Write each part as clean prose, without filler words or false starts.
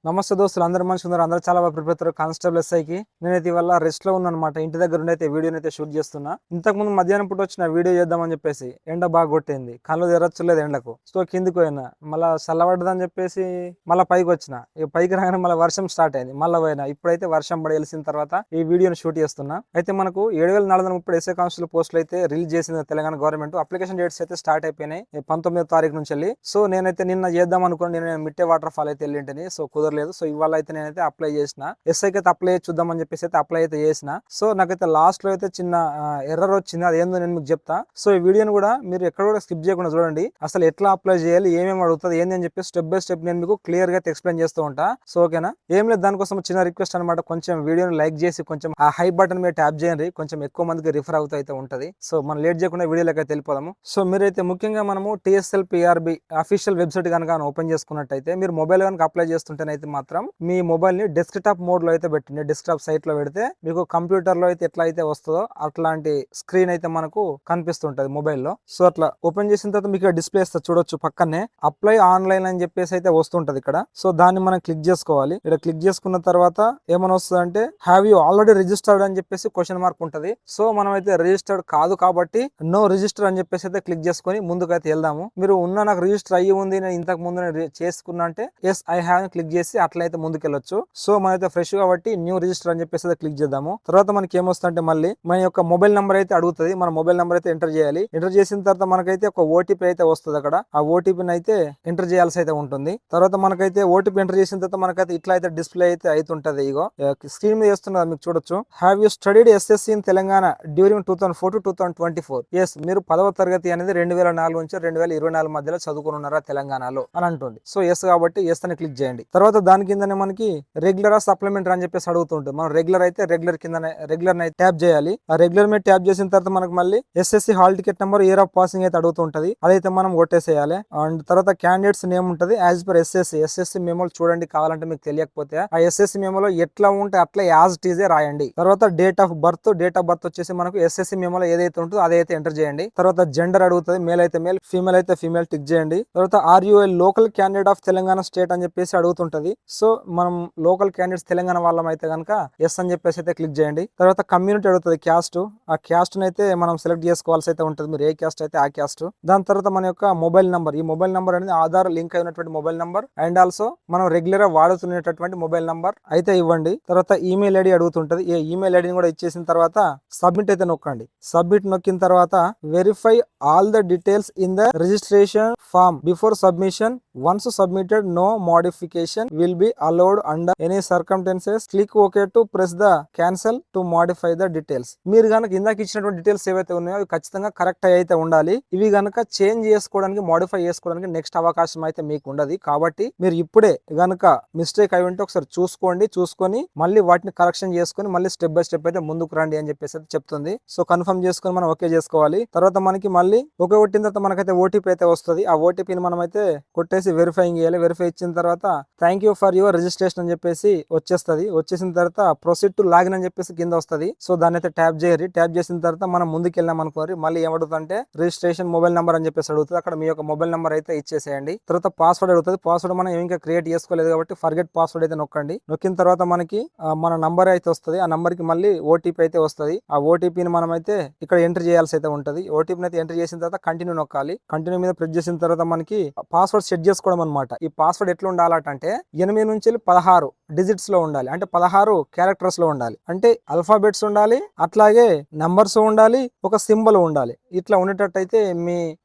నమస్తే దోస్తులు, అందరు మనుషులు ఉన్నారు. అందరూ చాలా బాగా ప్రిపేర్ అవుతారు కానిస్టేబుల్ ఎస్ఐకి. నేనైతే ఇవాళ రెస్ట్ లో ఉన్నాను అనమాట. ఇంటి దగ్గర ఉండి అయితే వీడియోని అయితే షూట్ చేస్తున్నా. ఇంతకు ముందు మధ్యాహ్నం పూట వచ్చిన వీడియో చేద్దామని చెప్పేసి ఎండ బాగా కొట్టింది, కళ్ళు తెరచలేదు ఎండకు. సో కిందికి పోయినా, మళ్ళీ చల్లబడ్డదని చెప్పేసి మళ్ళీ పైకి వచ్చిన. ఇక పైకి రాగానే మళ్ళీ వర్షం స్టార్ట్ అయింది, మళ్ళీ పోయినా. ఇప్పుడైతే వర్షం పడి వెలిసిన తర్వాత ఈ వీడియోని షూట్ చేస్తున్నా. అయితే మనకు 7,430 ఎస్ఐ కానిస్టేబుల్ పోస్టులు అయితే రిలీజ్ చేసింది తెలంగాణ గవర్నమెంట్. అప్లికేషన్ డేట్స్ అయితే స్టార్ట్ అయిపోయినాయి 19వ తారీఖు నుంచి వెళ్ళి. సో నేనైతే నిన్న చేద్దాం అనుకోండి, నేను మిట్టే వాటర్ ఫాల్ అయితే వెళ్ళింటిని. సో కుదరలేదు. సో ఇవాళ అయితే నేనైతే అప్లై చేసిన. ఎస్ఐకి అయితే అప్లై చూద్దామని చెప్పేసి అయితే అప్లై అయితే చేసిన. సో నాకైతే లాస్ట్ లో అయితే చిన్న ఎర్రర్ వచ్చింది. అది ఏందో నేను మీకు చెప్తా. సో ఈ వీడియోని కూడా మీరు ఎక్కడ కూడా స్కిప్ చేయకుండా చూడండి. అసలు ఎట్లా అప్లై చేయాలి, ఏమేమి అడుగుతుంది, ఏంది అని చెప్పి స్టెప్ బై స్టెప్ నేను మీకు క్లియర్ గా ఎక్స్ప్లెయిన్ చేస్తూ ఉంటా. సో ఓకేనా? ఏం లేదు, దానికోసం చిన్న రిక్వెస్ట్ అనమాట. కొంచెం వీడియోని లైక్ చేసి కొంచెం ఆ హై బటన్ మీద ట్యాప్ చేయండి. కొంచెం ఎక్కువ మందికి రిఫర్ అవుతూ అయితే ఉంటది. సో మనం లేట్ చేయకుండా వీడియోలోకి అయితే వెళ్ళిపోదాము. సో మీరైతే ముఖ్యంగా మనము TSL PRB అఫీషియల్ వెబ్సైట్ కనుక ఓపెన్ చేసుకున్నట్టయితే, మీరు మొబైల్ కనుక అప్లై చేస్తుంటేనైతే మాత్రం మీ మొబైల్ ని డెస్క్టాప్ మోడ్ లో అయితే పెట్టండి. డెస్క్టాప్ సైట్ లో పెడితే మీకు కంప్యూటర్ లో అయితే ఎట్లా అయితే వస్తుందో అట్లాంటి స్క్రీన్ అయితే మనకు కనిపిస్తుంటది మొబైల్లో. సో అట్లా ఓపెన్ చేసిన తర్వాత మీకు డిస్ప్లే ఇస్తా చూడొచ్చు. పక్కనే అప్లై ఆన్లైన్ అని చెప్పేసి అయితే వస్తుంటది ఇక్కడ. సో దాన్ని మనం క్లిక్ చేసుకోవాలి. ఇక్కడ క్లిక్ చేసుకున్న తర్వాత ఏమని వస్తుంది అంటే, హ్యావ్ యూ ఆల్రెడీ రిజిస్టర్డ్ అని చెప్పేసి క్వశ్చన్ మార్క్ ఉంటది. సో మనం అయితే రిజిస్టర్డ్ కాదు కాబట్టి నో రిజిస్టర్ అని చెప్పేసి అయితే క్లిక్ చేసుకొని ముందుకైతే వెళ్దాము. మీరు నాకు రిజిస్టర్ అయ్యి ఉంది, నేను ఇంతకు ముందు చేసుకున్నా అంటే ఎస్ ఐ హ్యావ్ క్లిక్ చేసి అట్లయితే ముందుకెళ్ళొచ్చు. సో మనైతే ఫ్రెష్ కాబట్టి న్యూ రిజిస్టర్ అని చెప్పేసి క్లిక్ చేద్దాము. తర్వాత మనకి ఏమొస్తుందంటే, మళ్ళీ మన యొక్క మొబైల్ నెంబర్ అయితే అడుగుతుంది. మన మొబైల్ నెంబర్ అయితే ఎంటర్ చేయాలి. ఎంటర్ చేసిన తర్వాత మనకైతే ఒక ఓటీపీ అయితే వస్తుంది అక్కడ. ఆ ఓటీపీని అయితే ఎంటర్ చేయాల్సి అయితే ఉంటుంది. తర్వాత మనకైతే ఓటీపీ ఎంటర్ చేసిన తర్వాత మనకైతే ఇట్లా అయితే డిస్ప్లే అయితే అవుతుంటది. ఇగో స్క్రీన్ మీద చేస్తున్నది మీకు చూడొచ్చు. Have you studied SSC in Telangana during 2004 to 2024? Yes, మీరు 10వ తరగతి అనేది 2004 నుంచి 2024 మధ్యలో చదువుకున్నారా తెలంగాణలో అని అంటుంది. సో ఎస్ కాబట్టి ఎస్ అని క్లిక్ చేయండి. తర్వాత దాని కిందనే మనకి రెగ్యులర్ సప్లిమెంటరీ అని చెప్పేసి అడుగుతుంటుంది. మనం రెగ్యులర్ అయితే రెగ్యులర్ కిందనే రెగ్యులర్ ట్యాప్ చేయాలి. ఆ రెగ్యులర్ మీద ట్యాప్ చేసిన తర్వాత మనకు మళ్ళీ SSC hall ticket number, year of passing అయితే అడుగుతుంటది. అదైతే మనం కొట్టేసేయాలి. అండ్ తర్వాత క్యాండిడేట్స్ నేమ్ ఉంటుంది యాజ్ పర్ SSC మెమోలు చూడండి. కావాలంటే మీకు తెలియకపోతే ఆ SSC మెమోలో ఎట్లా ఉంటే అట్లా యాజ్ ఇట్ ఈజే రాయండి. తర్వాత డేట్ ఆఫ్ బర్త్ వచ్చేసి మనకు SSC మెమోలో ఏదైతే ఉంటుందో అదైతే ఎంటర్ చేయండి. తర్వాత జెండర్ అడుగుతుంది. మేల్ అయితే మేల్, ఫీమేల్ అయితే ఫీమేల్ టిక్ చేయండి. తర్వాత are you a local candidate of Telangana state అని చెప్పేసి అడుగుతుంటది. సో మనం లోకల్ క్యాండిడేట్స్ తెలంగాణ వాళ్ళం అయితే కనుక ఎస్ అని చెప్పేసి అయితే క్లిక్ చేయండి. తర్వాత కమ్యూనిటీ అడుగుతుంది, క్యాస్ట్. ఆ క్యాస్ట్ అయితే మనం సెలెక్ట్ చేసుకోవాల్సి అయితే ఉంటుంది. మీరు ఏ క్యాస్ట్ అయితే ఆ క్యాస్ట్. దాని తర్వాత మన యొక్క మొబైల్ నంబర్. ఈ మొబైల్ నంబర్ అనేది ఆధార్ లింక్ అయినటువంటి మొబైల్ నంబర్ అండ్ ఆల్సో మనం రెగ్యులర్ గా వాడుతున్నటువంటి మొబైల్ నంబర్ అయితే ఇవ్వండి. తర్వాత ఈమెయిల్ ఐడి అడుగుతుంటది. ఈ ఈమెయిల్ ఐడిని కూడా ఇచ్చేసిన తర్వాత సబ్మిట్ అయితే నొక్కండి. సబ్మిట్ నొక్కిన తర్వాత verify all the details in the registration form before submission. Once submitted no modification will be allowed under any circumstances. Click okay to press the cancel to modify the details. మీరు కనుక ఇందాక ఇచ్చినటువంటి details ఏవైతే ఉన్నాయో అవి ఖచ్చితంగా correct అయితే ఉండాలి. ఇవి కనుక చేంజ్ చేసుకోవడానికి, మోడిఫై చేసుకోవడానికి నెక్స్ట్ అవకాశం అయితే మీకు ఉండదు. కాబట్టి మీరు ఇప్పుడే గనుక మిస్టేక్ అయి ఉంటే ఒకసారి చూసుకొని మళ్ళీ వాటిని కరెక్షన్ చేసుకొని మళ్ళీ స్టెప్ బై స్టెప్ అయితే ముందుకు రండి అని చెప్పేసి అయితే చెప్తుంది. సో కన్ఫర్మ్ చేసుకొని మనం ఓకే చేసుకోవాలి. తర్వాత మనకి మళ్ళీ ఓకే కొట్టిన తర్వాత మనకైతే ఓటీపీ అయితే వస్తుంది. ఆ ఓటీపీని మనం అయితే కొట్టేసి వెరిఫైయింగ్ చేయాలి. వెరిఫై ఇచ్చిన తర్వాత thank you for your registration అని చెప్పేసి వచ్చేస్తుంది. వచ్చేసిన తర్వాత ప్రొసీడ్ టు లాగిన్ అని చెప్పేసి కింద వస్తుంది. సో దాన్ని అయితే ట్యాప్ చేయరు. ట్యాప్ చేసిన తర్వాత మనం ముందుకు వెళ్ళాం అనుకోరి, మళ్ళీ ఏమడుగుతుందంటే రిజిస్ట్రేషన్ మొబైల్ నెంబర్ అని చెప్పేసి అడుగుతుంది. అక్కడ మీ యొక్క మొబైల్ నెంబర్ అయితే ఇచ్చేసేయండి. తర్వాత పాస్వర్డ్ అడుగుతుంది. పాస్వర్డ్ మనం ఇంకా క్రియేట్ చేసుకోలేదు కాబట్టి ఫర్గెట్ పాస్వర్డ్ అయితే నొక్కండి. నొక్కిన తర్వాత మనకి మన నంబర్ అయితే వస్తుంది. ఆ నంబర్ కి మళ్ళీ ఓటీపీ అయితే వస్తుంది. ఆ ఓటీపీని మనం అయితే ఇక్కడ ఎంటర్ చేయాల్సి అయితే ఉంటుంది. ఓటీపీని అయితే ఎంటర్ చేసిన తర్వాత కంటిన్యూ నొక్కాలి. కంటిన్యూ మీద ప్రెస్ చేసిన తర్వాత మనకి పాస్వర్డ్ సెట్ చేసుకోవడం అనమాట. ఈ పాస్వర్డ్ ఎట్లా ఉండాలంటే 8 నుంచి 16 డిజిట్స్ లో ఉండాలి. అంటే 16 క్యారెక్టర్స్ లో ఉండాలి. అంటే అల్ఫాబెట్స్ ఉండాలి, అట్లాగే నంబర్స్ ఉండాలి, ఒక సింబల్ ఉండాలి. ఇట్లా ఉండేటట్టయితే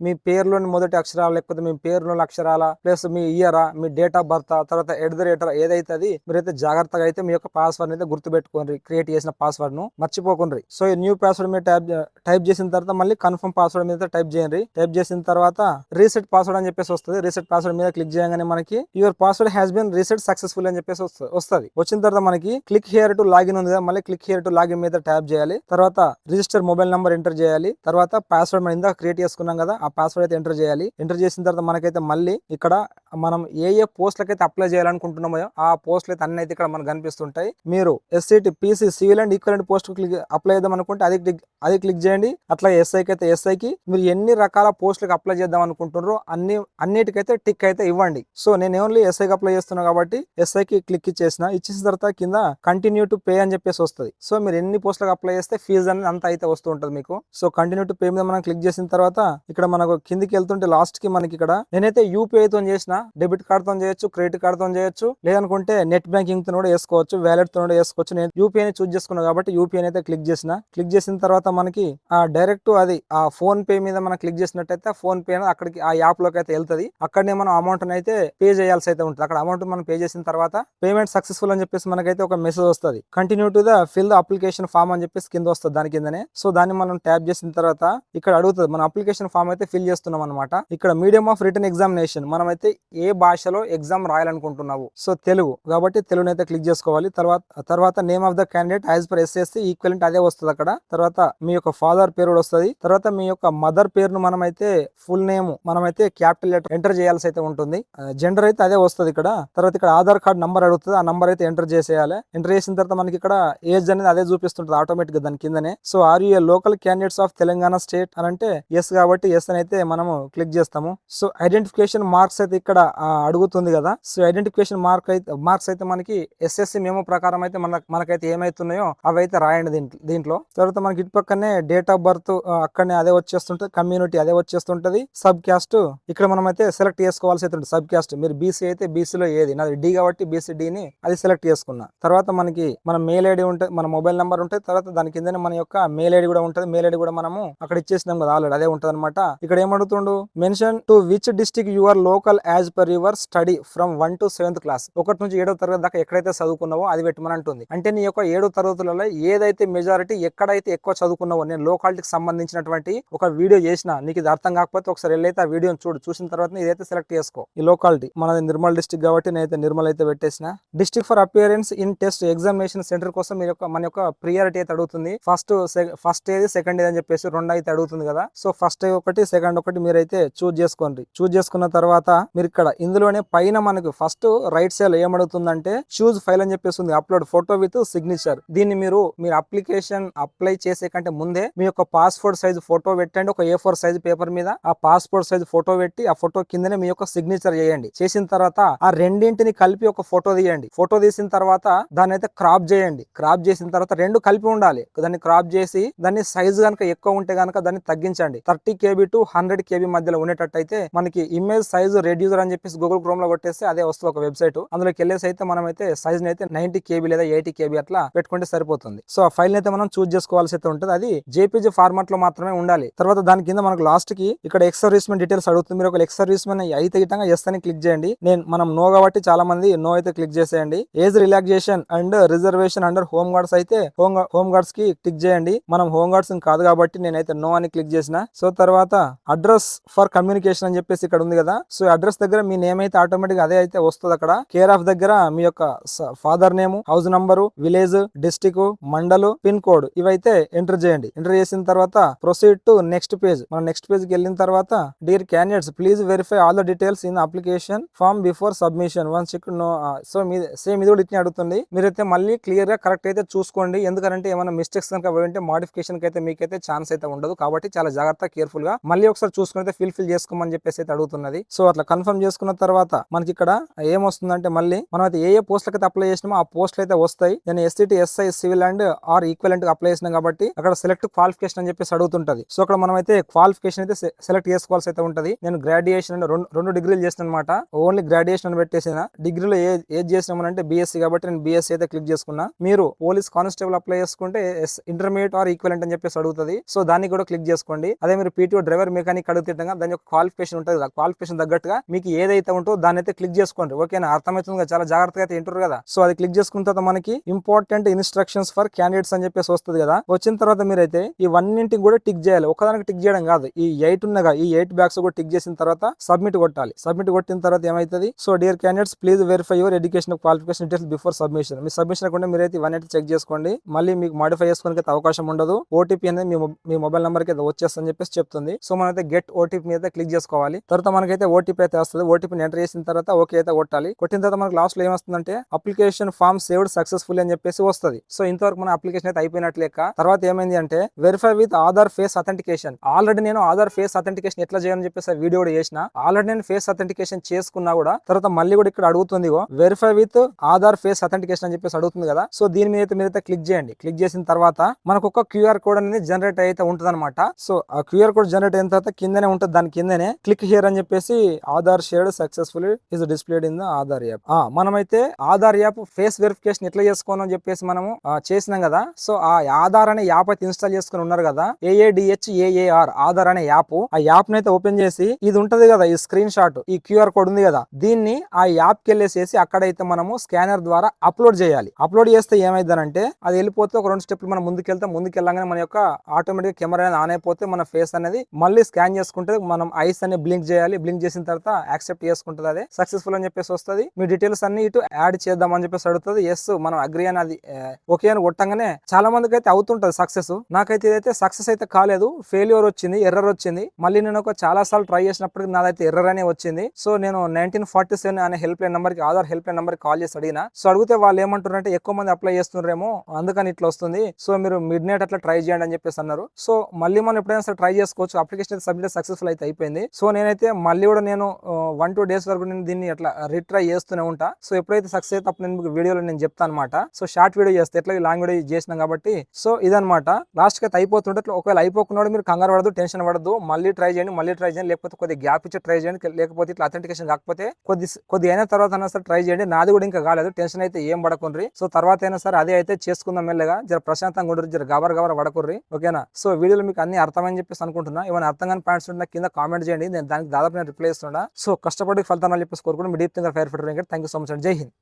మీ పేరులోని మొదటి అక్షరాలు, లేకపోతే మీ పేరులోని అక్షరాల ప్లస్ మీ ఇయరా, మీ డేట్ ఆఫ్ బర్త్, తర్వాత @ ఏదైతే అది మీరైతే జాగ్రత్తగా అయితే మీ యొక్క పాస్వర్డ్ అయితే గుర్తుపెట్టుకోండి. క్రియేట్ చేసిన పాస్వర్డ్ ను మర్చిపోకండి. సో ఈ న్యూ పాస్వర్డ్ మీద టైప్ చేసిన తర్వాత మళ్ళీ కన్ఫర్మ్ పాస్వర్డ్ మీద టైప్ చేయండి. టైప్ చేసిన తర్వాత రీసెట్ పాస్వర్డ్ అని చెప్పేసి వస్తుంది. రీసెట్ పాస్వర్డ్ మీద క్లిక్ చేయగానే మనకి your password has been reset successful అని చెప్పేసి వస్తుంది. వచ్చిన తర్వాత మనకి క్లిక్ హియర్ టు లాగిన్ ఉంది కదా, మళ్ళీ క్లిక్ హియర్ టు లాగిన్ మీద ట్యాప్ చేయాలి. తర్వాత రిజిస్టర్ మొబైల్ నంబర్ ఎంటర్ చేయాలి. తర్వాత పాస్వర్డ్ మనం ఇందాక క్రియేట్ చేసుకున్నాం కదా, ఆ పాస్వర్డ్ అయితే ఎంటర్ చేయాలి. ఎంటర్ చేసిన తర్వాత మనకైతే మళ్ళీ ఇక్కడ మనం ఏ పోస్టులకైతే అప్లై చేయాలనుకుంటున్నామో ఆ పోస్టులు అయితే అన్ని అయితే ఇక్కడ మనకు కనిపిస్తుంటాయి. మీరు SCT, PC, civil and equivalent post apply చేద్దాం అనుకుంటే అది క్లిక్ చేయండి. అట్లా SIకి అయితే SIకి మీరు ఎన్ని రకాల పోస్టులకు అప్లై చేద్దాం అనుకుంటున్నారో అన్నిటికైతే టిక్ అయితే ఇవ్వండి. సో నేను ఓన్లీ SIకి అప్లై చేస్తున్నా చేసుకున్నా కాబట్టి ఎస్ఐకి క్లిక్ ఇచ్చేసిన తర్వాత కింద కంటిన్యూ టు పే అని చెప్పేసి వస్తుంది. సో మీరు ఎన్ని పోస్టులకు అప్లై చేస్తే ఫీజు అనేది అంత అయితే వస్తూ ఉంటుంది మీకు. సో కంటిన్యూ టు పే మీద మనం క్లిక్ చేసిన తర్వాత ఇక్కడ మనకు కిందికి వెళ్తుంటే లాస్ట్ కి మనకి ఇక్కడ నేనైతే యూపీఐ తో చేసిన, డెబిట్ కార్డ్ తో చేయొచ్చు, క్రెడిట్ కార్డ్ తో చేయొచ్చు, లేదనుకుంటే నెట్ బ్యాంకింగ్ తో కూడా వేసుకోవచ్చు, వ్యాలెట్ తో కూడా వేసుకోవచ్చు. నేను యూపీఐ చూస్ చేసుకున్నాను కాబట్టి యూపీఐ అయితే క్లిక్ చేసిన తర్వాత మనకి ఆ డైరెక్ట్ అది ఆ ఫోన్ పే మీద మనం క్లిక్ చేసినట్టయితే ఫోన్ పే అక్కడికి ఆ యాప్ లోకి అయితే వెళ్తుంది. అక్కడనే మనం అమౌంట్ అయితే పే చేయాల్సి అయితే ఉంటుంది. అక్కడ అమౌంట్ మనం పే చేసిన తర్వాత పేమెంట్ సక్సెస్ఫుల్ అని చెప్పేసి మనకైతే ఒక మెసేజ్ వస్తుంది. Continue to the fill the application form అని చెప్పేసి కింద వస్తుంది దాని కిందనే. సో దాన్ని మనం ట్యాప్ చేసిన తర్వాత ఇక్కడ అడుగుతుంది మన అప్లికేషన్ ఫామ్ అయితే ఫిల్ చేస్తున్నాం అనమాట. ఇక్కడ మీడియం ఆఫ్ రిటర్న్ ఎగ్జామినేషన్ మనం అయితే ఏ భాషలో ఎగ్జామ్ రాయాలనుకుంటున్నావు, సో తెలుగు కాబట్టి తెలుగుని అయితే క్లిక్ చేసుకోవాలి. తర్వాత name of the candidate as per SSC equivalent అదే వస్తుంది అక్కడ. తర్వాత మీ యొక్క ఫాదర్ పేరు కూడా వస్తుంది. తర్వాత మీ యొక్క మదర్ పేరును మనమైతే ఫుల్ నేమ్ మనమైతే క్యాపిటల్ లెటర్ ఎంటర్ చేయాల్సి అయితే ఉంటుంది. జెండర్ అయితే అదే వస్తుంది ఇక్కడ. తర్వాత ఇక్కడ ఆధార్ కార్డ్ నంబర్ అడుగుతుంది, ఆ నంబర్ అయితే ఎంటర్ చేసేయాలి. ఎంటర్ చేసిన తర్వాత మనకి ఇక్కడ ఏజ్ అనేది అదే చూపిస్తుంటుంది ఆటోమేటిక్ గా దాని కిందనే. So are you local candidates of Telangana state అని అంటే ఎస్ కాబట్టి ఎస్ అని అయితే మనము క్లిక్ చేస్తాము. సో ఐడెంటిఫికేషన్ మార్క్స్ అయితే ఇక్కడ అడుగుతుంది కదా. సో ఐడెంటిఫికేషన్ మార్క్స్ అయితే మనకి ఎస్ఎస్సి మేము ప్రకారం అయితే మనకైతే ఏమైతున్నాయో అవి అయితే రాయండి దీంట్లో. తర్వాత మనకి ఇటు పక్కనే డేట్ ఆఫ్ బర్త్ అక్కడనే అదే వచ్చేస్తుంటది, కమ్యూనిటీ అదే వచ్చేస్తుంటది, సబ్ క్యాస్ట్ ఇక్కడ మనం అయితే సెలెక్ట్ చేసుకోవాల్సి అయితే ఉంటుంది. సబ్ క్యాస్ట్ మీరు బీసీ అయితే బీసీలో ఏది, నాది డి కాబట్టి బీసీ డిని అది సెలెక్ట్ చేసుకున్నా. తర్వాత మనకి మన మెయిల్ ఐడి ఉంటుంది, మన మొబైల్ నెంబర్ ఉంటుంది. తర్వాత దాని కింద మన యొక్క మెయిల్ ఐడి కూడా ఉంటుంది. మెయిల్ ఐడి కూడా మనము అక్కడ ఇచ్చేసినాం కదా ఆల్రెడీ అదే ఉంటుంది అనమాట. ఇక్కడ ఏమడుగుతుండు mention to which district your local as per your study from 1 to 7th class. 1 నుంచి 7వ తరగతి దాకా ఎక్కడైతే చదువుకున్నావో అది పెట్టమని అంటుంది. అంటే నీ యొక్క 7వ తరగతులలో ఏదైతే మెజారిటీ ఎక్కడైతే ఎక్కువ చదువుకున్నావో నేను లోకాలిటీకి సంబంధించినటువంటి ఒక వీడియో చేసిన, నీకు ఇది అర్థం కాకపోతే ఒకసారి వెళ్ళైతే ఆ వీడియోని చూసిన తర్వాత ఇదైతే సెలెక్ట్ చేసుకో. ఈ లోకాలిటీ మనది నిర్మల్ డిస్ట్రిక్ట్ కాబట్టి నేనైతే నిర్మల్ అయితే పెట్టేసిన. District for appearance in test examination centre కోసం మన యొక్క ప్రియారిటీ అయితే అడుగుతుంది. ఫస్ట్ ఏది సెకండ్ ఏది అని చెప్పేసి 2 అయితే అడుగుతుంది కదా. సో ఫస్ట్ ఒకటి సెకండ్ ఒకటి మీరైతే చూజ్ చేసుకోండి. చూజ్ చేసుకున్న తర్వాత మీరు ఇక్కడ ఇందులోనే పైన మనకు ఫస్ట్ రైట్ సైడ్ ఏమడుగుతుందంటే చూజ్ ఫైల్ అని చెప్పేసి ఉంది, అప్లోడ్ ఫోటో విత్ సిగ్నేచర్. దీన్ని మీరు అప్లికేషన్ అప్లై చేసే కంటే ముందే మీ యొక్క పాస్పోర్ట్ సైజ్ ఫోటో పెట్టండి. ఒక A4 సైజ్ పేపర్ మీద ఆ పాస్పోర్ట్ సైజ్ ఫోటో పెట్టి ఆ ఫోటో కిందనే మీ యొక్క సిగ్నేచర్ చేయండి. చేసిన తర్వాత ఆ రెండింటిని కలిపి ఒక ఫోటో తీయండి. ఫోటో తీసిన తర్వాత దాన్ని అయితే క్రాప్ చేయండి. క్రాప్ చేసిన తర్వాత 2 కలిపి ఉండాలి. దాన్ని క్రాప్ చేసి దాన్ని సైజ్ కనుక ఎక్కువ ఉంటే కనుక దాన్ని తగ్గించండి. 30 KB to 100 KB మధ్యలో ఉండేటట్టయితే మనకి ఇమేజ్ సైజ్ రెడ్యూసర్ అని చెప్పేసి గూగుల్ క్రోమ్ లో కొట్టేస్తే అదే వస్తుంది ఒక వెబ్సైట్. అందులోకి వెళ్ళేసి అయితే మనం అయితే సైజ్ అయితే 90 KB లేదా 80 KB అట్లా పెట్టుకుంటే సరిపోతుంది. సో ఆ ఫైల్ అయితే మనం చూజ్ చేసుకోవాల్సి అయితే ఉంటుంది. అది JPG ఫార్మాట్ లో మాత్రమే ఉండాలి. తర్వాత దాని కింద మనకు లాస్ట్ కి ఇక్కడ ఎక్స్ సర్వీస్మెన్ డీటెయిల్స్ అడుగుతుంది. మీరు ఒక ఎక్స్ సర్వీస్మెన్ అయితే ఇటంగా ఎస్ అని క్లిక్ చేయండి. మనం నో కాబట్టి చాలా మంది నో అయితే క్లిక్ చేసేయండి. Age relaxation and reservation under home guards అయితే హోమ్ గార్డ్స్ కి క్లిక్ చేయండి. మనం హోమ్ గార్డ్స్ కాదు కాబట్టి నేనైతే నో అని క్లిక్ చేసిన. సో తర్వాత అడ్రస్ ఫర్ కమ్యూనికేషన్ అని చెప్పేసి ఇక్కడ ఉంది కదా. సో అడ్రస్ దగ్గర మీ నేమ్ అయితే ఆటోమేటిక్ అదే అయితే వస్తుంది. అక్కడ కేర్ ఆఫ్ దగ్గర మీ యొక్క father name, house number, village, district, mandal, pin code ఇవైతే ఎంటర్ చేయండి. ఎంటర్ చేసిన తర్వాత ప్రొసీడ్ టు నెక్స్ట్ పేజ్. మనం నెక్స్ట్ పేజ్ కి వెళ్ళిన తర్వాత dear candidates please verify all the details in application form before submission once check no. So same ఇది కూడా ఇట్లా అడుగుతుంది. మీరైతే మళ్ళీ క్లియర్ గా కరెక్ట్ అయితే చూసుకోండి. ఎందుకంటే ఏమైనా మిస్టేక్స్ కనుక పోయింటే మోడిఫికేషన్ కి అయితే మీకైతే ఛాన్స్ అయితే ఉండదు. కాబట్టి చాలా జాగ్రత్త కేర్ఫుల్ గా మళ్ళీ ఒకసారి చూసుకుని ఫిల్ చేసుకోమని చెప్పేసి అయితే అడుగుతున్నది. సో అట్లా కన్ఫర్మ్ చేసుకున్న తర్వాత మనకి ఇక్కడ ఏమొస్తుందంటే మళ్ళీ మనం అయితే ఏ పోస్టులకు అయితే అప్లై చేసినామో ఆ పోస్టులు అయితే వస్తాయి. నేను SCT, SI, civil and are equivalent apply చేసినాం కాబట్టి అక్కడ సెలెక్ట్ క్వాలిఫికేషన్ అని చెప్పేసి అడుగుతుంటది. సో అక్కడ మనం అయితే క్వాలిఫికేషన్ అయితే సెలెక్ట్ చేసుకోవాల్సి అయితే ఉంటది. నేను గ్రాడ్యుయేషన్ అంటే 2 డిగ్రీలు చేసిన అనమాట. ఓన్లీ గ్రాడ్యుయేషన్ అని పెట్టేసిన. డిగ్రీలో ఏది చేసినామని అంటే బీఎస్సీ కాబట్టి నేను బీఎస్సీ అయితే క్లిక్ చేసుకున్నా. మీరు పోలీస్ కానిస్టేబుల్ అప్లై చేసుకుంటే ఇంటర్మీడియట్ ఆర్ ఈక్వలెంట్ అని చెప్పేసి అడుగుతుంది. సో దాన్ని కూడా క్లిక్ చేసుకోండి. అదే మీరు పీటీఓ డ్రైవర్ మెకానిక్ అడుగుతుండగా దాని యొక్క క్వాలిఫికేషన్ ఉంటుంది కదా, క్వాలిఫికేషన్ తగ్గట్టుగా మీకు ఏదైతే ఉంటుందో దాన్ని అయితే క్లిక్ చేసుకోండి. ఓకేనా, అర్థమవుతుంది, చాలా జాగ్రత్తగా అయితే వింటారు కదా. సో అది క్లిక్ చేసుకున్న తర్వాత మనకి ఇంపార్టెంట్ ఇన్స్ట్రక్షన్స్ ఫర్ క్యాండిడేట్స్ అని చెప్పేసి వస్తుంది కదా. వచ్చిన తర్వాత మీరైతే ఇవన్నింటికి కూడా టిక్ చేయాలి. ఒకదానికి టిక్ చేయడం కాదు, ఈ 8 ఉన్నగా ఈ 8 బ్యాగ్స్ కూడా టిక్ చేసిన తర్వాత సబ్మిట్ కొట్టాలి. సబ్మిట్ కొట్టిన తర్వాత ఏమైతుంది, so dear candidates please verify your education qualification details before submission. Me submission కూడా మీరైతే ఇవన్నీ చెక్ చేసుకోండి. మళ్ళీ మీకు మాడిఫై చేసుకోవడానికి అయితే అవకాశం ఉండదు. ఓటీపీ అనేది మీ మొబైల్ నెంబర్ కి అయితే వచ్చేస్తుందని చెప్పేసి చెప్తుంది. సో మనమైతే గెట్ ఓటీపీ మీద క్లిక్ చేసుకోవాలి. తర్వాత మనకైతే ఓటీపీ అయితే వస్తుంది. ఓటీపీని ఎంటర్ చేసిన తర్వాత ఓకే అయితే కొట్టాలి. కొట్టిన తర్వాత మనకు లాస్ట్ లో ఏమొస్తుందంటే అప్లికేషన్ ఫామ్ సేవ్డ్ సక్సెస్ఫుల్ అని చెప్పేసి వస్తుంది. సో ఇంతవరకు మన అప్లికేషన్ అయితే అయిపోయినట్లు లెక్క. తర్వాత ఏమైంది అంటే verify with Aadhaar face authentication. Already నేను ఆధార్ ఫేస్ అథెంటికేషన్ ఎట్లా చేయాలని చెప్పేసి వీడియో కూడా చేసిన. ఆల్రెడీ నేను ఫేస్ అథెంటికేషన్ చేసుకున్నా కూడా తర్వాత మళ్ళీ కూడా ఇక్కడ అడుగుతుంది verify with Aadhaar face authentication అని చెప్పేసి అడుగుతుంది కదా. సో దీని మీద మీరైతే క్లిక్ చేయండి. క్లిక్ చేసిన తర్వాత మనకు ఒక క్యూఆర్ కోడ్ అనేది జనరేట్ అయితే ఉంటుంది అనమాట. సో ఆ క్యూఆర్ కోడ్ జనరేట్ అయిన తర్వాత కిందనే ఉంటుంది, దాని కిందనే క్లిక్ హియర్ అని చెప్పేసి Aadhaar shared successfully is displayed in the Aadhaar app. మనమైతే ఆధార్ యాప్ ఫేస్ వెరిఫికేషన్ ఎట్లా చేసుకోవాలని చెప్పేసి మనము చేసినాం కదా. సో ఆ ఆధార్ అనే యాప్ అయితే ఇన్స్టాల్ చేసుకుని ఉన్నారు కదా, AADHAAR ఆధార్ అనే యాప్. ఆ యాప్ నైతే ఓపెన్ చేసి ఇది ఉంటది కదా, ఈ స్క్రీన్ షాట్, ఈ క్యూఆర్ కోడ్ ఉంది కదా, దీన్ని ఆ యాప్ కి వెళ్ళేసేసి అక్కడైతే మనము స్కానర్ ద్వారా అప్లోడ్ చేయాలి. అప్లోడ్ చేస్తే ఏమైందనంటే అది వెళ్ళిపోతే ఒక 2 స్టెప్లు మనం ముందుకెళ్ళగానే మన యొక్క ఆటోమేటిక్ కెమెరా అనేది ఆన్ అయిపోతే మన ఫేస్ అనేది మళ్ళీ స్కాన్ చేసుకుంటే మనం ఐస్ అనేది బ్లింక్ చేయాలి. బ్లింక్ చేసిన తర్వాత యాక్సెప్ట్ చేసుకుంటుంది, అదే సక్సెస్ఫుల్ అని చెప్పేసి వస్తుంది. మీ డీటెయిల్స్ అన్ని ఇటు యాడ్ చేద్దాం అని చెప్పేసి అడుగుతుంది. ఎస్ మనం అగ్రీ అని అది ఓకే అని కొట్టంగానే చాలా మందికి అయితే అవుతుంటది సక్సెస్. నాకైతే ఇదైతే సక్సెస్ అయితే కాలేదు, ఫెయిల్యూర్ వచ్చింది, ఎర్రర్ వచ్చింది. మళ్ళీ నేను చాలా సార్లు ట్రై చేసినప్పటికి నాదైతే ఎర్రర్ అనే వచ్చింది. సో నేను 1947 అనే హెల్ప్ లైన్ నెంబర్ కి, ఆధార్ హెల్ప్ లైన్ నెంబర్ కి కాల్ చేసి అడిగిన. సో అడిగితే వాళ్ళు ఏమంటారంటే ఎక్కువ మంది అప్లై చేస్తున్నారేమో అందుకని ఇట్లా వస్తుంది, సో మీరు మిడ్ నైట్ అట్లా ట్రై చేయండి అని చెప్పేసి అన్నారు. సో మళ్ళీ మనం ఎప్పుడైనా సరే ట్రై చేసుకోవచ్చు. అప్లికేషన్ అయితే సబ్మిట్ సక్సెస్ఫుల్ అయితే అయిపోయింది. సో నేనైతే మళ్ళీ కూడా నేను 1-2 డేస్ వరకు నేను దీన్ని అట్లా రీట్రై చేస్తూనే ఉంటా. సో ఎప్పుడైతే సక్సెస్ అయితే అప్పుడు నేను వీడియోలో నేను చెప్తాను అనమాట. సో షార్ట్ వీడియో చేస్తే ఎట్లా లాంగ్ వీడియో చేసినాం కాబట్టి. సో ఇదనమాట, లాస్ట్ కి అయితే అయిపోతుంటే ఒకవేళ అయిపోకున్నాడు మీరు కంగారు పడదు, టెన్షన్ పడద్దు, మళ్ళీ ట్రై చేయండి, లేకపోతే కొద్దిగా గ్యాప్ ఇచ్చి ట్రై చేయండి, లేకపోతే ఇట్లా అథెంటికేషన్ కాకపోతే కొద్ది అయిన తర్వాత అయినా సరే ట్రై చేయండి. నాది కూడా ఇంకా కాలేదు, టెన్షన్ అయితే ఏం పడకుండ్రి. సో తర్వాత అయినా సరే అదే అయితే చేసుకుందాం మెల్లగా, జర ప్రశాంతంగా ఉండరు, జర గవర పడకుర్రి, ఓకేనా. సో వీడియోలో మీకు అన్ని అర్థమని చెప్పేసి అనుకుంటున్నా. ఏమైనా అర్థం కాని పాయింట్స్ ఉంటే కింద కామెంట్ చేయండి, నేను దానికి దాదాపు రిప్లై ఇస్తున్నా. సో కష్టపడి ఫలితాలు చెప్పేసి కోరుకుంటూ మీ deep thinker fire fighter Venkat. Thank you so much అండి. జై హింద్.